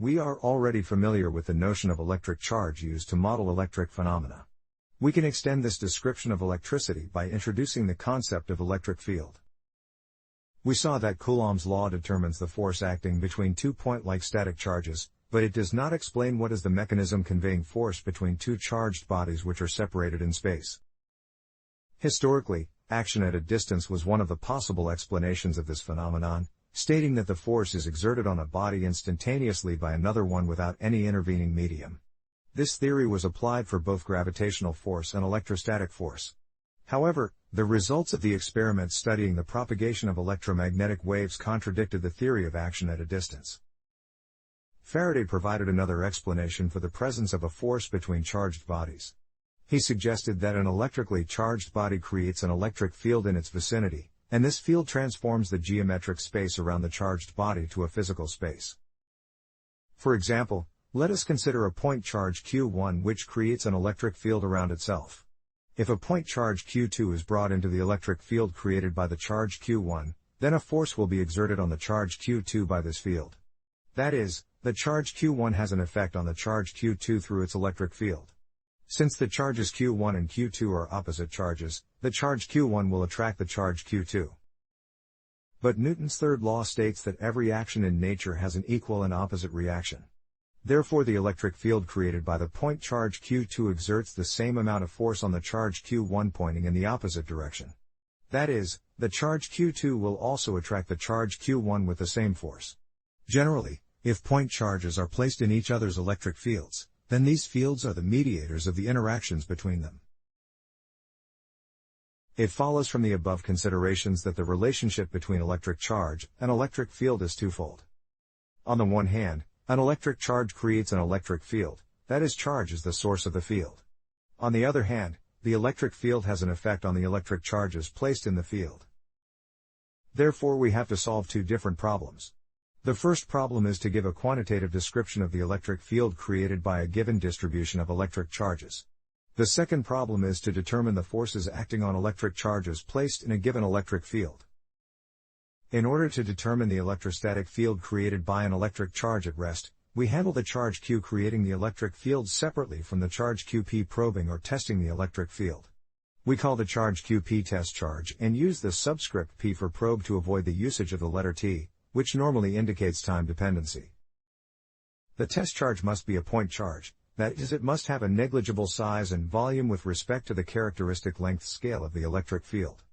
We are already familiar with the notion of electric charge used to model electric phenomena. We can extend this description of electricity by introducing the concept of electric field. We saw that Coulomb's law determines the force acting between 2 point-like static charges, but it does not explain what is the mechanism conveying force between two charged bodies which are separated in space. Historically, action at a distance was one of the possible explanations of this phenomenon, stating that the force is exerted on a body instantaneously by another one without any intervening medium. This theory was applied for both gravitational force and electrostatic force. However, the results of the experiments studying the propagation of electromagnetic waves contradicted the theory of action at a distance. Faraday provided another explanation for the presence of a force between charged bodies. He suggested that an electrically charged body creates an electric field in its vicinity, and this field transforms the geometric space around the charged body to a physical space. For example, let us consider a point charge Q1 which creates an electric field around itself. If a point charge Q2 is brought into the electric field created by the charge Q1, then a force will be exerted on the charge Q2 by this field. That is, the charge Q1 has an effect on the charge Q2 through its electric field. Since the charges Q1 and Q2 are opposite charges, the charge Q1 will attract the charge Q2. But Newton's third law states that every action in nature has an equal and opposite reaction. Therefore, the electric field created by the point charge Q2 exerts the same amount of force on the charge Q1 pointing in the opposite direction. That is, the charge Q2 will also attract the charge Q1 with the same force. Generally, if point charges are placed in each other's electric fields, then these fields are the mediators of the interactions between them. It follows from the above considerations that the relationship between electric charge and electric field is twofold. On the one hand, an electric charge creates an electric field, that is, charge is the source of the field. On the other hand, the electric field has an effect on the electric charges placed in the field. Therefore, we have to solve two different problems. The first problem is to give a quantitative description of the electric field created by a given distribution of electric charges. The second problem is to determine the forces acting on electric charges placed in a given electric field. In order to determine the electrostatic field created by an electric charge at rest, we handle the charge Q creating the electric field separately from the charge QP probing or testing the electric field. We call the charge QP test charge and use the subscript P for probe to avoid the usage of the letter T, which normally indicates time dependency. The test charge must be a point charge, that is, it must have a negligible size and volume with respect to the characteristic length scale of the electric field.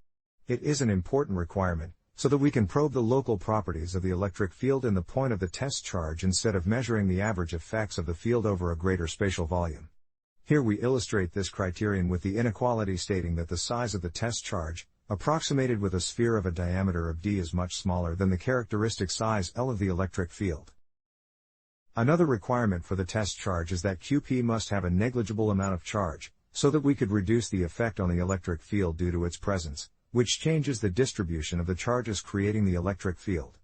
It is an important requirement, so that we can probe the local properties of the electric field in the point of the test charge instead of measuring the average effects of the field over a greater spatial volume. Here we illustrate this criterion with the inequality stating that the size of the test charge, approximated with a sphere of a diameter of d, is much smaller than the characteristic size L of the electric field. Another requirement for the test charge is that QP must have a negligible amount of charge, so that we could reduce the effect on the electric field due to its presence, which changes the distribution of the charges creating the electric field.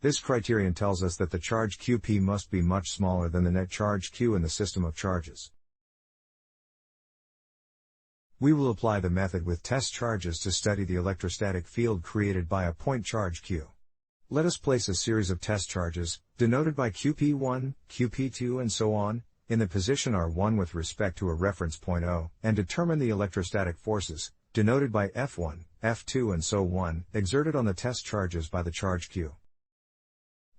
This criterion tells us that the charge QP must be much smaller than the net charge Q in the system of charges. We will apply the method with test charges to study the electrostatic field created by a point charge Q. Let us place a series of test charges, denoted by QP1, QP2 and so on, in the position R1 with respect to a reference point O, and determine the electrostatic forces, denoted by F1, F2 and so on, exerted on the test charges by the charge Q.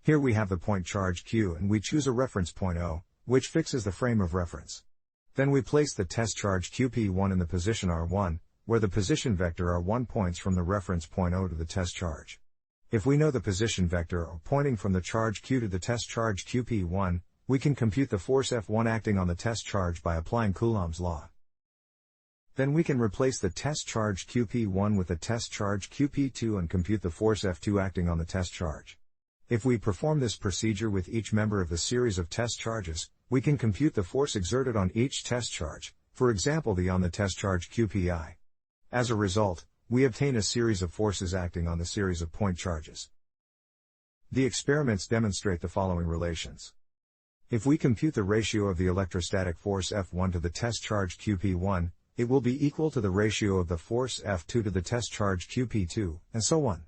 Here we have the point charge Q and we choose a reference point O, which fixes the frame of reference. Then we place the test charge QP1 in the position R1, where the position vector R1 points from the reference point O to the test charge. If we know the position vector O pointing from the charge Q to the test charge QP1, we can compute the force F1 acting on the test charge by applying Coulomb's law. Then we can replace the test charge QP1 with the test charge QP2 and compute the force F2 acting on the test charge. If we perform this procedure with each member of the series of test charges, we can compute the force exerted on each test charge, for example on the test charge QPI. As a result, we obtain a series of forces acting on the series of point charges. The experiments demonstrate the following relations. If we compute the ratio of the electrostatic force F1 to the test charge QP1, it will be equal to the ratio of the force F2 to the test charge QP2, and so on.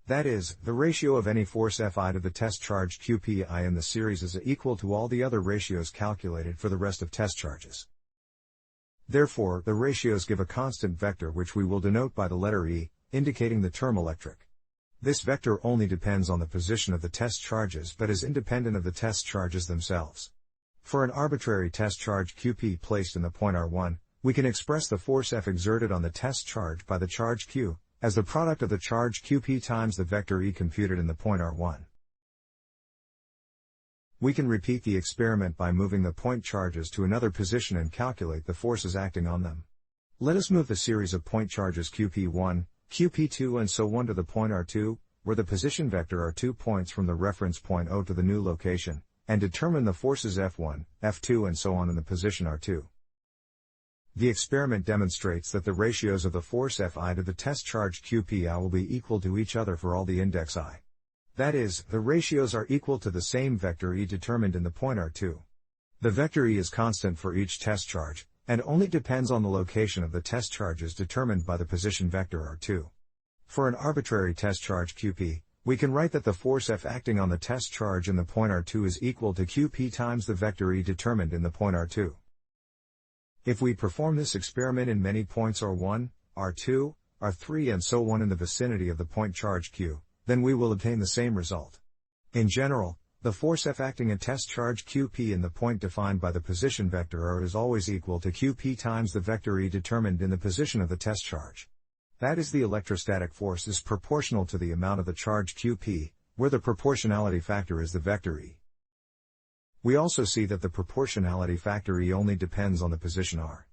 That is, the ratio of any force Fi to the test charge Qpi in the series is equal to all the other ratios calculated for the rest of test charges. Therefore, the ratios give a constant vector which we will denote by the letter E, indicating the term electric. This vector only depends on the position of the test charges but is independent of the test charges themselves. For an arbitrary test charge Qp placed in the point R1, we can express the force F exerted on the test charge by the charge Q, as the product of the charge Qp times the vector E computed in the point R1. We can repeat the experiment by moving the point charges to another position and calculate the forces acting on them. Let us move the series of point charges Qp1, Qp2 and so on to the point R2, where the position vector R2 points from the reference point O to the new location, and determine the forces F1, F2 and so on in the position R2. The experiment demonstrates that the ratios of the force Fi to the test charge Qpi will be equal to each other for all the index I. That is, the ratios are equal to the same vector E determined in the point R2. The vector E is constant for each test charge, and only depends on the location of the test charges determined by the position vector R2. For an arbitrary test charge Qp, we can write that the force F acting on the test charge in the point R2 is equal to Qp times the vector E determined in the point R2. If we perform this experiment in many points R1, R2, R3 and so on in the vicinity of the point charge Q, then we will obtain the same result. In general, the force F acting at test charge Qp in the point defined by the position vector R is always equal to Qp times the vector E determined in the position of the test charge. That is, the electrostatic force is proportional to the amount of the charge Qp, where the proportionality factor is the vector E. We also see that the proportionality factor E only depends on the position R.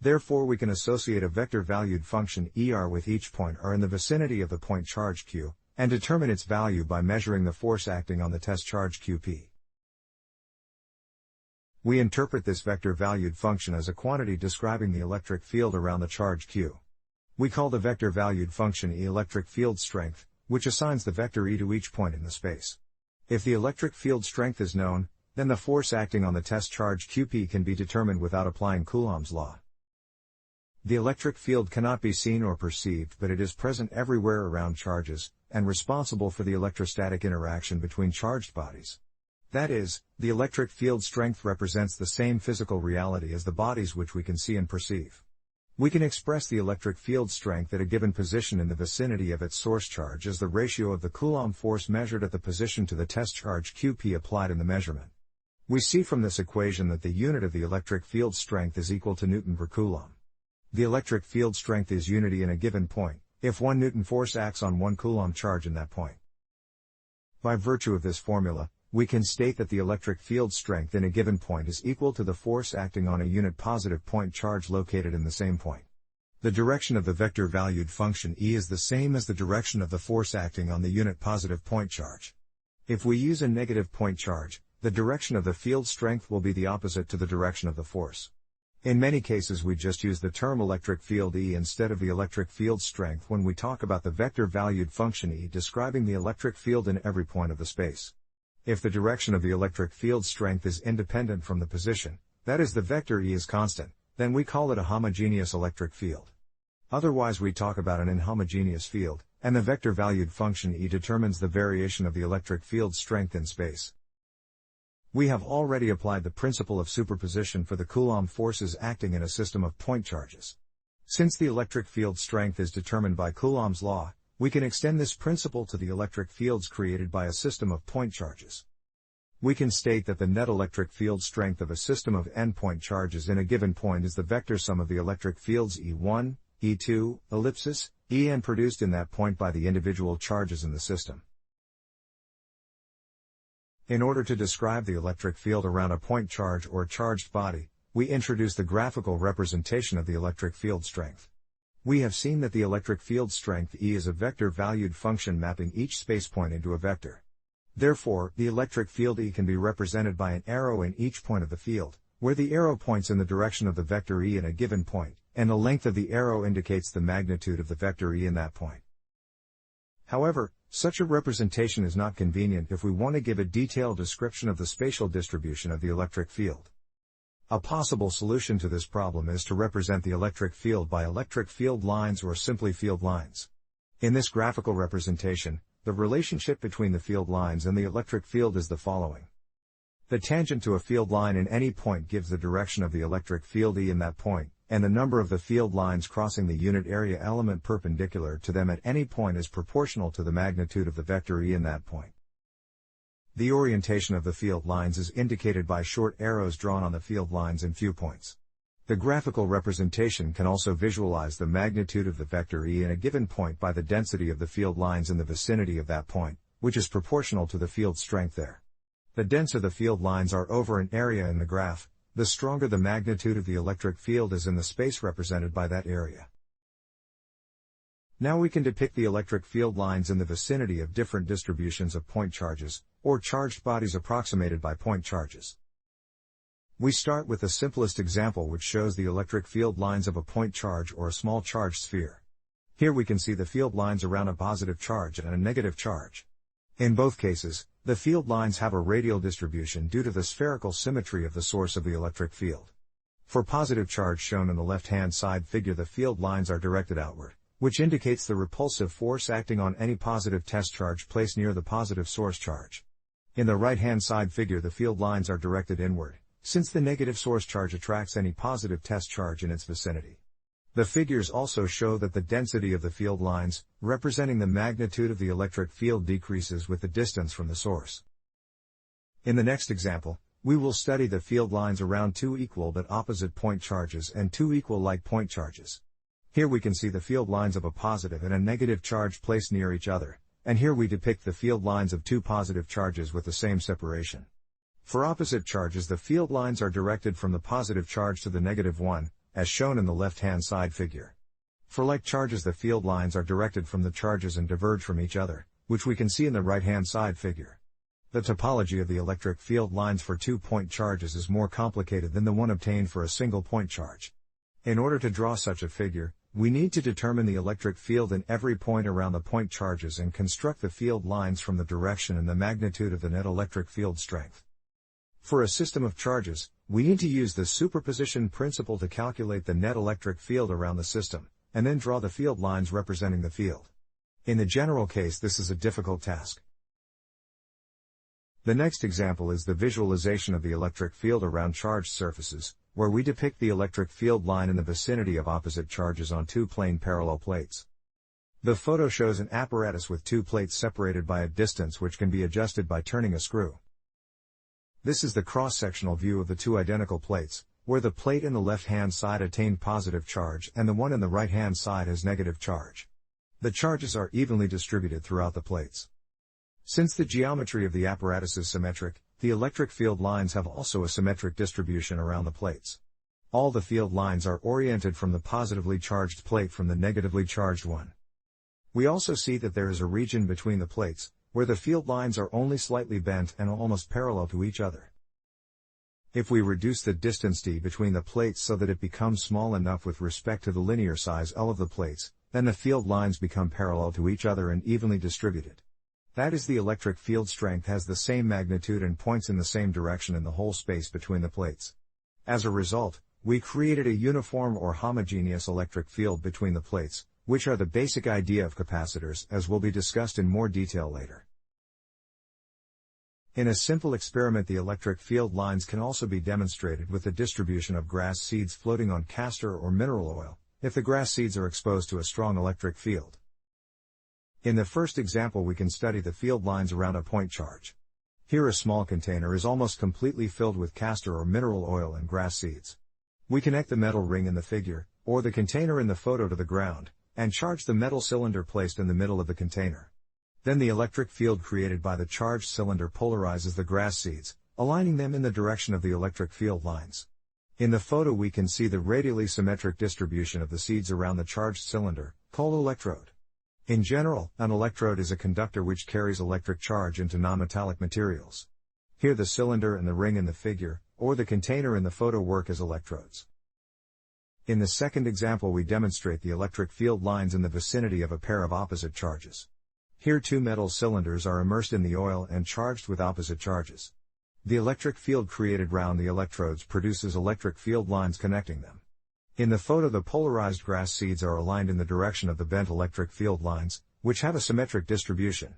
Therefore we can associate a vector-valued function ER with each point R in the vicinity of the point charge Q, and determine its value by measuring the force acting on the test charge Qp. We interpret this vector-valued function as a quantity describing the electric field around the charge Q. We call the vector-valued function E electric field strength, which assigns the vector E to each point in the space. If the electric field strength is known, then the force acting on the test charge Qp can be determined without applying Coulomb's law. The electric field cannot be seen or perceived, but it is present everywhere around charges, and responsible for the electrostatic interaction between charged bodies. That is, the electric field strength represents the same physical reality as the bodies which we can see and perceive. We can express the electric field strength at a given position in the vicinity of its source charge as the ratio of the Coulomb force measured at the position to the test charge Qp applied in the measurement. We see from this equation that the unit of the electric field strength is equal to Newton per Coulomb. The electric field strength is unity in a given point, if 1 Newton force acts on 1 Coulomb charge in that point. By virtue of this formula, we can state that the electric field strength in a given point is equal to the force acting on a unit positive point charge located in the same point. The direction of the vector-valued function E is the same as the direction of the force acting on the unit positive point charge. If we use a negative point charge, the direction of the field strength will be the opposite to the direction of the force. In many cases we just use the term electric field E instead of the electric field strength when we talk about the vector-valued function E describing the electric field in every point of the space. If the direction of the electric field strength is independent from the position, that is, the vector E is constant, then we call it a homogeneous electric field. Otherwise we talk about an inhomogeneous field, and the vector-valued function E determines the variation of the electric field strength in space. We have already applied the principle of superposition for the Coulomb forces acting in a system of point charges. Since the electric field strength is determined by Coulomb's law, we can extend this principle to the electric fields created by a system of point charges. We can state that the net electric field strength of a system of n point charges in a given point is the vector sum of the electric fields E1, E2, ellipsis, En produced in that point by the individual charges in the system. In order to describe the electric field around a point charge or charged body, we introduce the graphical representation of the electric field strength. We have seen that the electric field strength E is a vector-valued function mapping each space point into a vector. Therefore, the electric field E can be represented by an arrow in each point of the field, where the arrow points in the direction of the vector E in a given point, and the length of the arrow indicates the magnitude of the vector E in that point. However, such a representation is not convenient if we want to give a detailed description of the spatial distribution of the electric field. A possible solution to this problem is to represent the electric field by electric field lines or simply field lines. In this graphical representation, The relationship between the field lines and the electric field is the following. The tangent to a field line in any point gives the direction of the electric field E in that point, and the number of the field lines crossing the unit area element perpendicular to them at any point is proportional to the magnitude of the vector E in that point. The orientation of the field lines is indicated by short arrows drawn on the field lines and viewpoints. The graphical representation can also visualize the magnitude of the vector E in a given point by the density of the field lines in the vicinity of that point, which is proportional to the field strength there. The denser the field lines are over an area in the graph, the stronger the magnitude of the electric field is in the space represented by that area. Now we can depict the electric field lines in the vicinity of different distributions of point charges, or charged bodies approximated by point charges. We start with the simplest example, which shows the electric field lines of a point charge or a small charged sphere. Here we can see the field lines around a positive charge and a negative charge. In both cases, the field lines have a radial distribution due to the spherical symmetry of the source of the electric field. For positive charge shown in the left-hand side figure, the field lines are directed outward, which indicates the repulsive force acting on any positive test charge placed near the positive source charge. In the right-hand side figure, the field lines are directed inward, since the negative source charge attracts any positive test charge in its vicinity. The figures also show that the density of the field lines, representing the magnitude of the electric field, decreases with the distance from the source. In the next example, we will study the field lines around two equal but opposite point charges and two equal like point charges. Here we can see the field lines of a positive and a negative charge placed near each other, and here we depict the field lines of two positive charges with the same separation. For opposite charges, the field lines are directed from the positive charge to the negative one, as shown in the left-hand side figure. For like charges, the field lines are directed from the charges and diverge from each other, which we can see in the right-hand side figure. The topology of the electric field lines for two-point charges is more complicated than the one obtained for a single-point charge. In order to draw such a figure, we need to determine the electric field in every point around the point charges and construct the field lines from the direction and the magnitude of the net electric field strength. For a system of charges, we need to use the superposition principle to calculate the net electric field around the system, and then draw the field lines representing the field. In the general case, this is a difficult task. The next example is the visualization of the electric field around charged surfaces, where we depict the electric field line in the vicinity of opposite charges on two plane parallel plates. The photo shows an apparatus with two plates separated by a distance which can be adjusted by turning a screw. This is the cross-sectional view of the two identical plates, where the plate in the left-hand side attained positive charge and the one in the right-hand side has negative charge. The charges are evenly distributed throughout the plates. Since the geometry of the apparatus is symmetric, the electric field lines have also a symmetric distribution around the plates. All the field lines are oriented from the positively charged plate from the negatively charged one. We also see that there is a region between the plates, where the field lines are only slightly bent and almost parallel to each other. If we reduce the distance d between the plates so that it becomes small enough with respect to the linear size L of the plates, then the field lines become parallel to each other and evenly distributed. That is, the electric field strength has the same magnitude and points in the same direction in the whole space between the plates. As a result, we created a uniform or homogeneous electric field between the plates, which are the basic idea of capacitors, as will be discussed in more detail later. In a simple experiment, the electric field lines can also be demonstrated with the distribution of grass seeds floating on castor or mineral oil, if the grass seeds are exposed to a strong electric field. In the first example, we can study the field lines around a point charge. Here a small container is almost completely filled with castor or mineral oil and grass seeds. We connect the metal ring in the figure, or the container in the photo, to the ground, and charge the metal cylinder placed in the middle of the container. Then the electric field created by the charged cylinder polarizes the grass seeds, aligning them in the direction of the electric field lines. In the photo we can see the radially symmetric distribution of the seeds around the charged cylinder, called electrode. In general, an electrode is a conductor which carries electric charge into nonmetallic materials. Here the cylinder and the ring in the figure, or the container in the photo, work as electrodes. In the second example we demonstrate the electric field lines in the vicinity of a pair of opposite charges. Here two metal cylinders are immersed in the oil and charged with opposite charges. The electric field created round the electrodes produces electric field lines connecting them. In the photo the polarized grass seeds are aligned in the direction of the bent electric field lines, which have a symmetric distribution.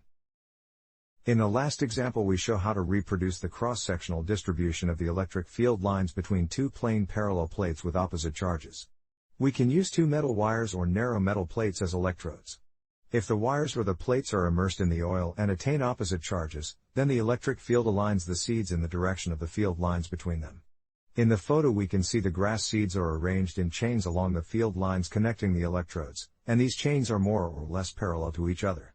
In the last example we show how to reproduce the cross-sectional distribution of the electric field lines between two plane parallel plates with opposite charges. We can use two metal wires or narrow metal plates as electrodes. If the wires or the plates are immersed in the oil and attain opposite charges, then the electric field aligns the seeds in the direction of the field lines between them. In the photo we can see the grass seeds are arranged in chains along the field lines connecting the electrodes, and these chains are more or less parallel to each other.